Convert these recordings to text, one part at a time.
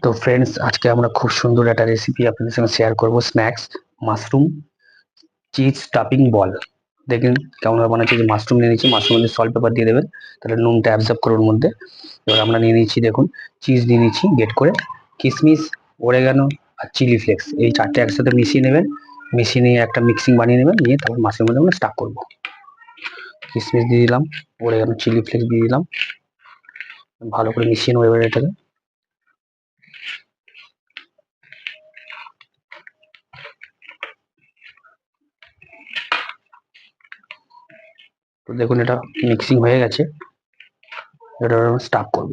তো ফ্রেন্ডস, আজকে আমরা খুব সুন্দর একটা রেসিপি আপনাদের সঙ্গে শেয়ার করব। স্ন্যাক্স মাশরুম চিজ স্টাফিং বল। দেখেন কেমন ভাবে বানাচ্ছি। যে মাশরুম নিয়ে নিচ্ছি, মাশরুম মধ্যে সল্ট পেপার দিয়ে দেবেন, তাহলে নুনটা অ্যাবজর্ব করে ওর মধ্যে। এবার আমরা নিয়ে নিচ্ছি, দেখুন, চিজ নিয়ে নিচ্ছি গেট করে, কিশমিশ, ওরেগানো আর চিলি ফ্লেক্স, এই চারটে একসাথে মিশিয়ে নেবেন। মিশিয়ে নিয়ে একটা মিক্সিং বানিয়ে নেবেন, নিয়ে তারপর মাশরুমের মধ্যে আমরা স্টাফ করবো। কিশমিশ দিয়ে দিলাম, ওরেগানো, চিলি ফ্লেক্স দিয়ে দিলাম, ভালো করে মিশিয়ে নেবো এবার এটাকে। তো দেখুন এটা মিক্সিং হয়ে গেছে। এটা স্টাফ করব,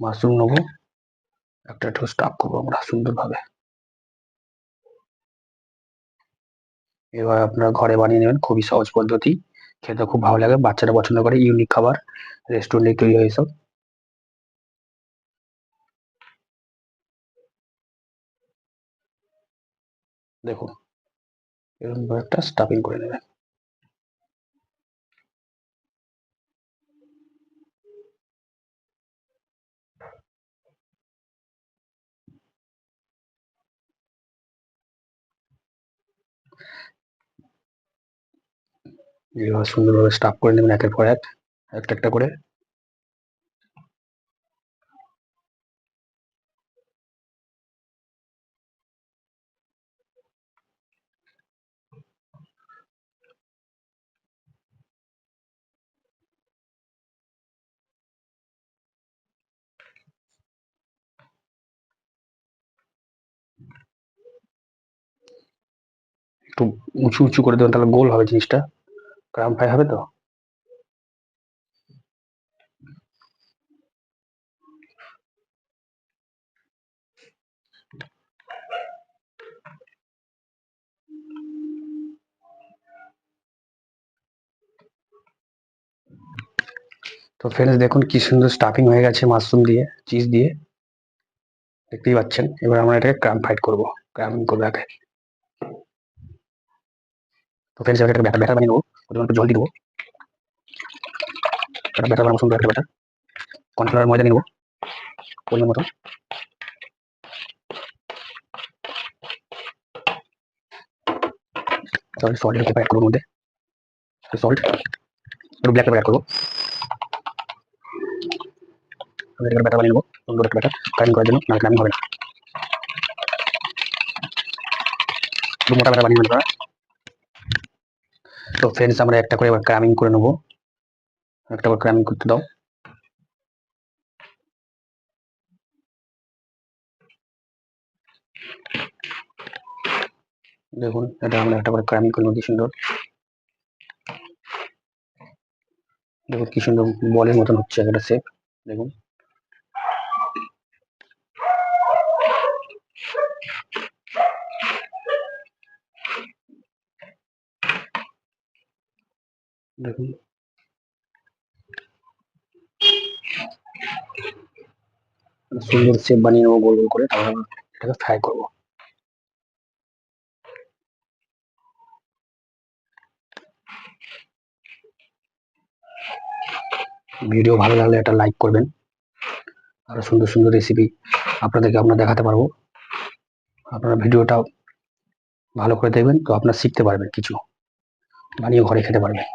মাশরুম নেবো, একটা একটা স্টাফ করবো আমরা সুন্দরভাবে। এবার আপনারা ঘরে বানিয়ে নেবেন, খুবই সহজ পদ্ধতি, খেতে খুব ভালো লাগে, বাচ্চারা পছন্দ করে, ইউনিক খাবার, রেস্টুরেন্টে তৈরি হয় সব। দেখুন এরকম একটা স্টাফিং করে নেবেন। এইভাবে সুন্দরভাবে স্টাফ করে নেবেন একের পর এক, একটা একটা করে। একটু উঁচু উঁচু করে দেবেন, তাহলে গোল হবে জিনিসটা, ক্রাম ফ্রাই হবে। তো তো ফ্রেন্ডস দেখুন কি সুন্দর স্টাফিং হয়ে গেছে মাশরুম দিয়ে, চিজ দিয়ে, দেখতেই পাচ্ছেন। এবার আমরা এটাকে ক্রাম ফ্রাইড করবো, ক্রামিং করবো আগে। তো ফ্রেন্ডস এবার একটা ব্যাটার ব্যাটার বানিয়ে নেবো, ওদের একটু জল দিয়ে দেবো, একটা ব্যাটার বানাবো, সুন্দর একটা ব্যাটার। কর্নফ্লাওয়ার, ময়দা নিয়ে নেবো পরিমাণ মতো, তারপরে সল্ট পেপার অ্যাড করবো মধ্যে, সল্ট, একটু ব্ল্যাক পেপার অ্যাড করবো। আমি এটাকে ব্যাটার বানিয়ে নেবো, সুন্দর একটা ব্যাটার কাটিং করার জন্য, না কাটিং হবে না, একটু মোটা ব্যাটার বানিয়ে নেবো। তো ফ্রেন্ডস আমরা একটা করে এবার ক্রামিং করে নেবো, একটা করে ক্রামিং করতে দাও। দেখুন এটা আমরা একটা করে ক্রামিং করে নেবো, কি সুন্দর, দেখুন কি সুন্দর বলের মতন হচ্ছে একটা শেপ। দেখুন দেখুন সুন্দর শেপ বানিয়ে নেবো গোল গোল করে, তারপর এটাকে ফ্রাই করবো। ভিডিও ভালো লাগলে একটা লাইক করবেন, আরো সুন্দর সুন্দর রেসিপি আপনাদেরকে আমরা দেখাতে পারবো। আপনারা ভিডিওটা ভালো করে দেখবেন, তো আপনারা শিখতে পারবেন, কিছু বানিয়ে ঘরে খেতে পারবেন।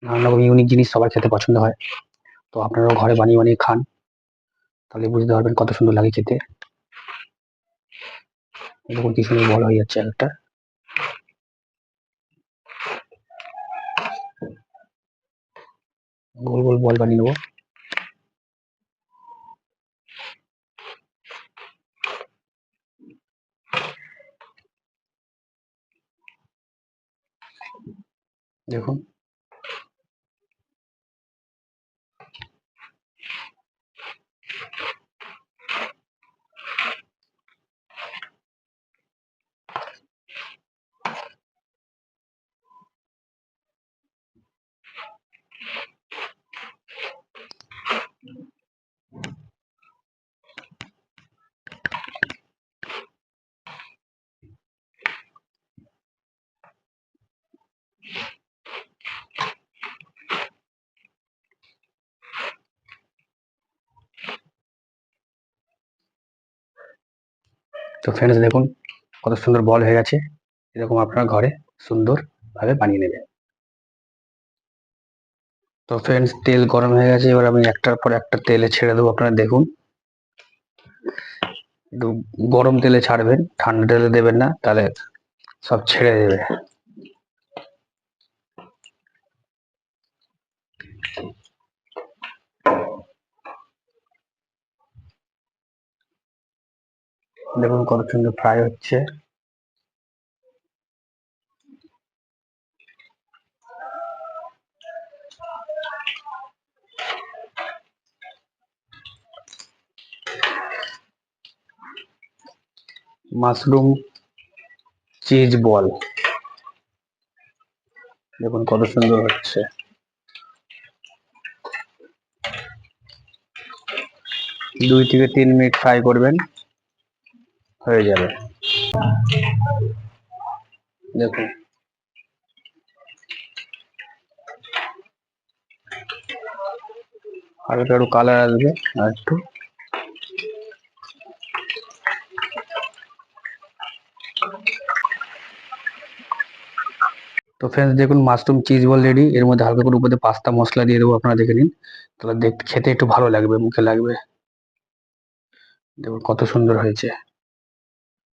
নানা রকম ইউনিক জিনিস সবার খেতে পছন্দ হয়, তো আপনারাও ঘরে বানিয়ে বানিয়ে খান, তাহলে বুঝতে পারবেন কত সুন্দর লাগে খেতে। দেখুন কি সুন্দর বল হয়ে যাচ্ছে একটা, গোল গোল বল বানিয়ে নেবো। দেখুন তো ফ্রেন্ডস দেখুন কত সুন্দর বল হয়ে গেছে। এরকম আপনার ঘরে সুন্দরভাবে বানিয়ে নেবেন। তো ফ্রেন্ডস তেল গরম হয়ে গেছে, এবার আমি একটার পর একটা তেলে ছেড়ে দেবো। আপনারা দেখুন একটু গরম তেলে ছাড়বেন, ঠান্ডা তেলে দেবেন না, তাহলে সব ছেড়ে দেবে। দেখুন কত সুন্দর ফ্রাই হচ্ছে। মাশরুম চিজ বল দেখুন কত সুন্দর হচ্ছে। 2 থেকে 3 মিনিট ফ্রাই করবেন, হয়ে যাবে। দেখুন হালকা একটু কালার আসবে আর একটু। তো ফ্রেন্ডস দেখুন মাশরুম চিজ বল রেডি। এর মধ্যে হালকা করে উপরে পাস্তা মশলা দিয়ে দেবো, আপনারা দেখে নিন, তাহলে দেখতে খেতে একটু ভালো লাগবে, মুখে লাগবে। দেখুন কত সুন্দর হয়েছে।